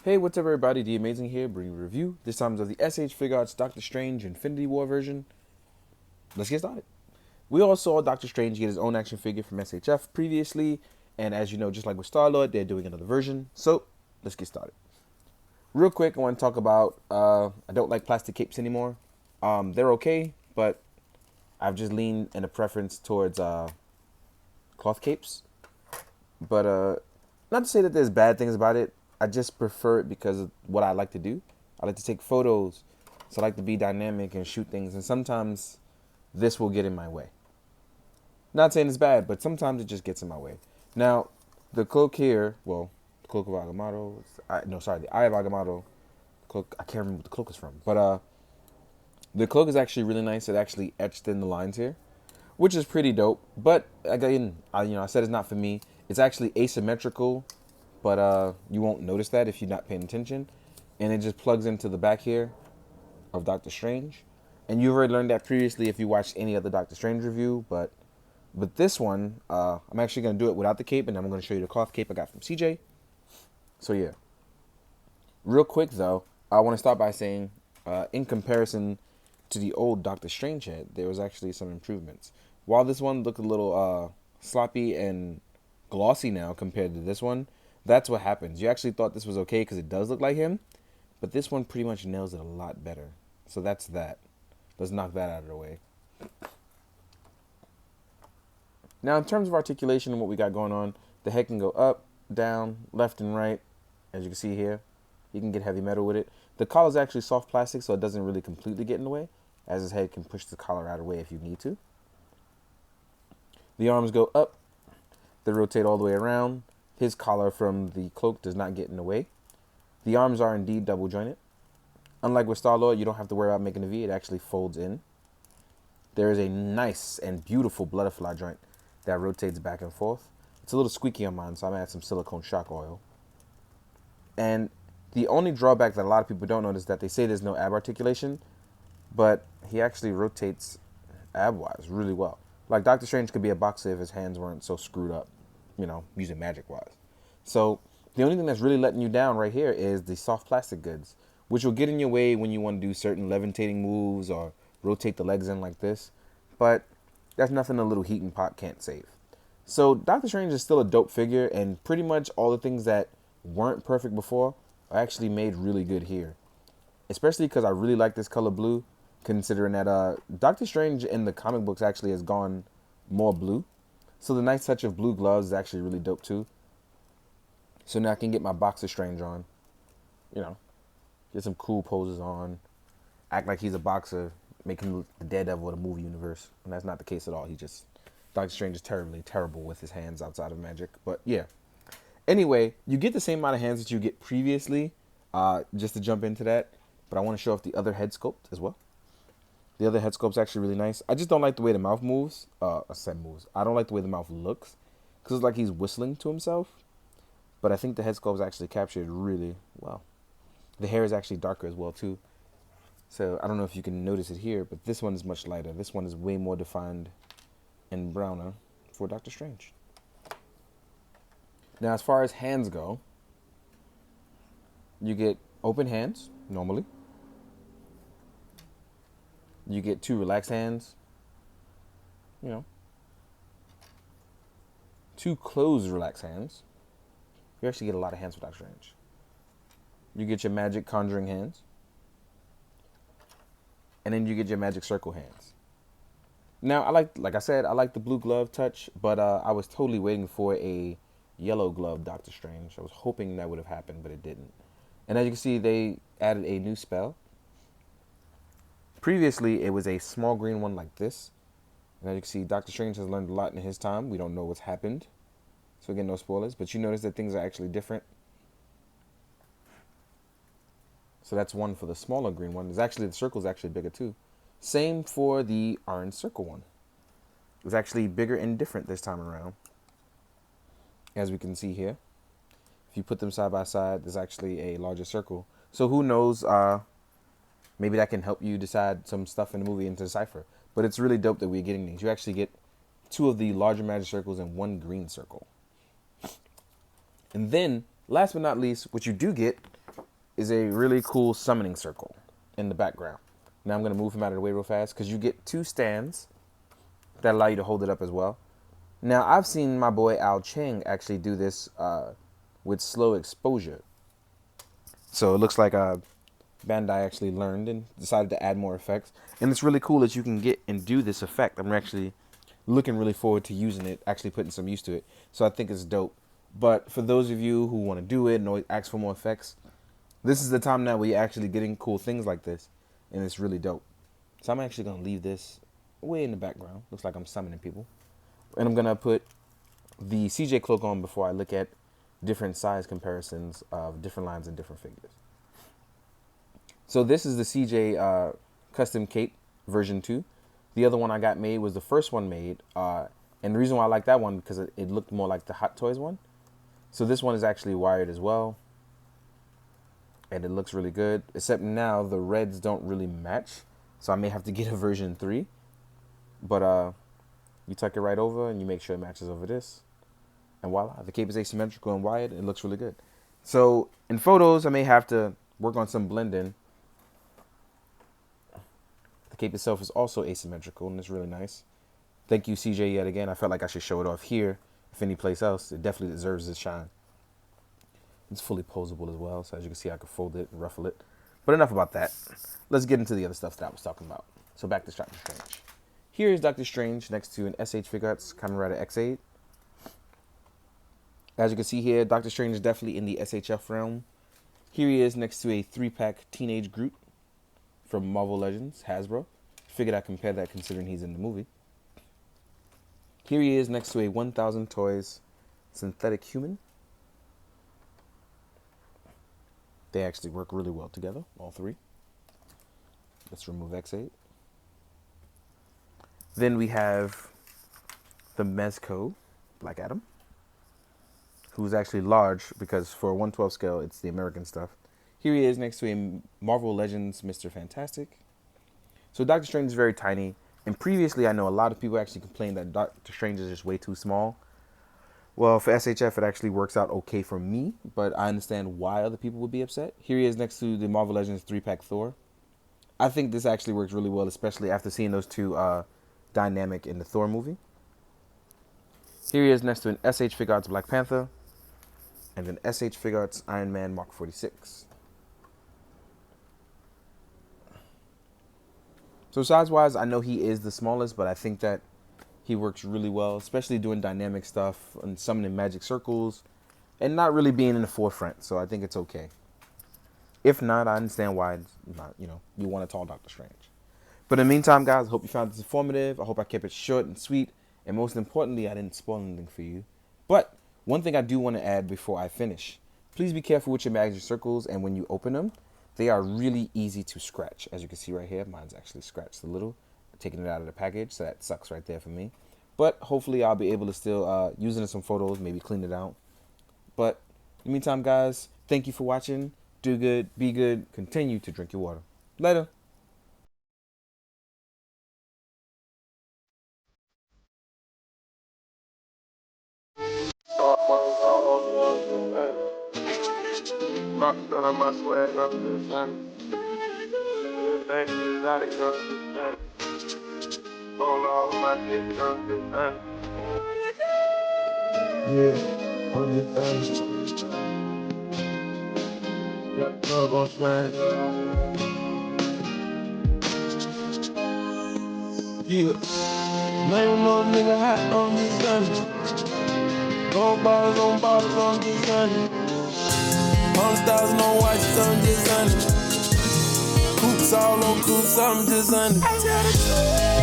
Hey, what's up everybody, The Amazing here, bringing a review, this time of the SH Figuarts Doctor Strange Infinity War version. Let's get started. We all saw Doctor Strange get his own action figure from SHF previously, and as you know, just like with Star-Lord, they're doing another version, so let's get started. Real quick, I want to talk about, I don't like plastic capes anymore. They're okay, but I've just leaned in a preference towards cloth capes. But not to say that there's bad things about it. I just prefer it because of what I like to do. I like to take photos, so I like to be dynamic and shoot things. And sometimes this will get in my way. Not saying it's bad, but sometimes it just gets in my way. Now, the cloak here, well, the cloak of Agamotto. The Eye of Agamotto. Cloak. I can't remember what the cloak is from, but the cloak is actually really nice. It actually etched in the lines here, which is pretty dope. But again, I said it's not for me. It's actually asymmetrical, but you won't notice that if you're not paying attention. And it just plugs into the back here of Doctor Strange. And you've already learned that previously if you watched any other Doctor Strange review. But this one, I'm actually going to do it without the cape, and I'm going to show you the cloth cape I got from CJ. So yeah. Real quick though, I want to start by saying, in comparison to the old Doctor Strange head, there was actually some improvements. While this one looked a little sloppy and glossy now compared to this one, that's what happens. You actually thought this was okay because it does look like him, but this one pretty much nails it a lot better. So that's that. Let's knock that out of the way. Now, in terms of articulation and what we got going on, the head can go up, down, left, and right. As you can see here, you can get heavy metal with it. The collar is actually soft plastic, so it doesn't really completely get in the way, as his head can push the collar out of the way if you need to. The arms go up, they rotate all the way around. His collar from the cloak does not get in the way. The arms are indeed double jointed. Unlike with Star-Lord, you don't have to worry about making a V. It actually folds in. There is a nice and beautiful butterfly joint that rotates back and forth. It's a little squeaky on mine, so I'm going to add some silicone shock oil. And the only drawback that a lot of people don't notice is that they say there's no ab articulation, but he actually rotates ab-wise really well. Like Doctor Strange could be a boxer if his hands weren't so screwed up, using magic-wise. So the only thing that's really letting you down right here is the soft plastic goods, which will get in your way when you want to do certain levitating moves or rotate the legs in like this. But that's nothing a little heating pot can't save. So Doctor Strange is still a dope figure, and pretty much all the things that weren't perfect before are actually made really good here. Especially because I really like this color blue, considering that Doctor Strange in the comic books actually has gone more blue. So the nice touch of blue gloves is actually really dope too. So now I can get my boxer Strange on, get some cool poses on, act like he's a boxer, make him the Daredevil of the movie universe. And that's not the case at all. Doctor Strange is terrible with his hands outside of magic. But yeah. Anyway, you get the same amount of hands that you get previously, just to jump into that. But I want to show off the other head sculpt as well. The other head sculpt's actually really nice. I just don't like the way the mouth moves. I don't like the way the mouth looks, because it's like he's whistling to himself. But I think the head sculpt's actually captured really well. The hair is actually darker as well too. So I don't know if you can notice it here, but this one is much lighter. This one is way more defined and browner for Doctor Strange. Now, as far as hands go, you get open hands normally. You get two relaxed hands. Two closed relaxed hands. You actually get a lot of hands with Doctor Strange. You get your magic conjuring hands. And then you get your magic circle hands. Now, I like the blue glove touch, but I was totally waiting for a yellow glove Doctor Strange. I was hoping that would have happened, but it didn't. And as you can see, they added a new spell. Previously, it was a small green one like this. And as you can see, Doctor Strange has learned a lot in his time. We don't know what's happened. So again, no spoilers. But you notice that things are actually different. So that's one for the smaller green one. The circle's actually bigger too. Same for the orange circle one. It's actually bigger and different this time around. As we can see here. If you put them side by side, there's actually a larger circle. So who knows, maybe that can help you decide some stuff in the movie and to decipher. But it's really dope that we're getting these. You actually get two of the larger magic circles and one green circle. And then, last but not least, what you do get is a really cool summoning circle in the background. Now I'm going to move him out of the way real fast because you get 2 stands that allow you to hold it up as well. Now, I've seen my boy Al Cheng actually do this with slow exposure. So it looks like Bandai actually learned and decided to add more effects. And it's really cool that you can get and do this effect. I'm actually looking really forward to using it, actually putting some use to it. So I think it's dope. But for those of you who want to do it and always ask for more effects, this is the time now where you're actually getting cool things like this. And it's really dope. So I'm actually going to leave this way in the background. Looks like I'm summoning people. And I'm going to put the CJ cloak on before I look at different size comparisons of different lines and different figures. So this is the CJ custom cape version 2. The other one I got made was the first one made. And the reason why I like that one because it looked more like the Hot Toys one. So this one is actually wired as well. And it looks really good. Except now the reds don't really match. So I may have to get a version 3. But you tuck it right over and you make sure it matches over this. And voila, the cape is asymmetrical and wired. It looks really good. So in photos, I may have to work on some blending. The cape itself is also asymmetrical and it's really nice. Thank you, CJ, yet again. I felt like I should show it off here. If any place else, it definitely deserves its shine. It's fully posable as well. So as you can see, I could fold it and ruffle it. But enough about that. Let's get into the other stuff that I was talking about. So back to Doctor Strange. Here is Doctor Strange next to an SH Figuarts Kamen Rider X8. As you can see here, Doctor Strange is definitely in the SHF realm. Here he is next to a 3-pack Teenage Groot from Marvel Legends, Hasbro. Figured I'd compare that considering he's in the movie. Here he is next to a 1000 Toys Synthetic Human. They actually work really well together, all 3. Let's remove X8. Then we have the Mezco Black Adam, who's actually large because for a 1/12 scale, it's the American stuff. Here he is next to a Marvel Legends Mr. Fantastic. So Doctor Strange is very tiny. And previously, I know a lot of people actually complained that Doctor Strange is just way too small. Well, for SHF, it actually works out okay for me, but I understand why other people would be upset. Here he is next to the Marvel Legends 3-pack Thor. I think this actually works really well, especially after seeing those two dynamic in the Thor movie. Here he is next to an SH Figuarts Black Panther and an SH Figuarts Iron Man Mark 46. So size-wise, I know he is the smallest, but I think that he works really well, especially doing dynamic stuff and summoning magic circles and not really being in the forefront. So I think it's okay. If not, I understand why it's not, you want a tall Doctor Strange. But in the meantime, guys, I hope you found this informative. I hope I kept it short and sweet. And most importantly, I didn't spoil anything for you. But one thing I do want to add before I finish. Please be careful with your magic circles. And when you open them, they are really easy to scratch. As you can see right here, mine's actually scratched a little. Taking it out of the package, so that sucks right there for me. But hopefully I'll be able to still use it in some photos, maybe clean it out. But in the meantime, guys, thank you for watching. Do good, be good, continue to drink your water. Later. Yeah, name no nigga hot on this gun. Gold bottles on this gun. 100,000 on whites, I'm just under. Coops all on coops, I'm just under.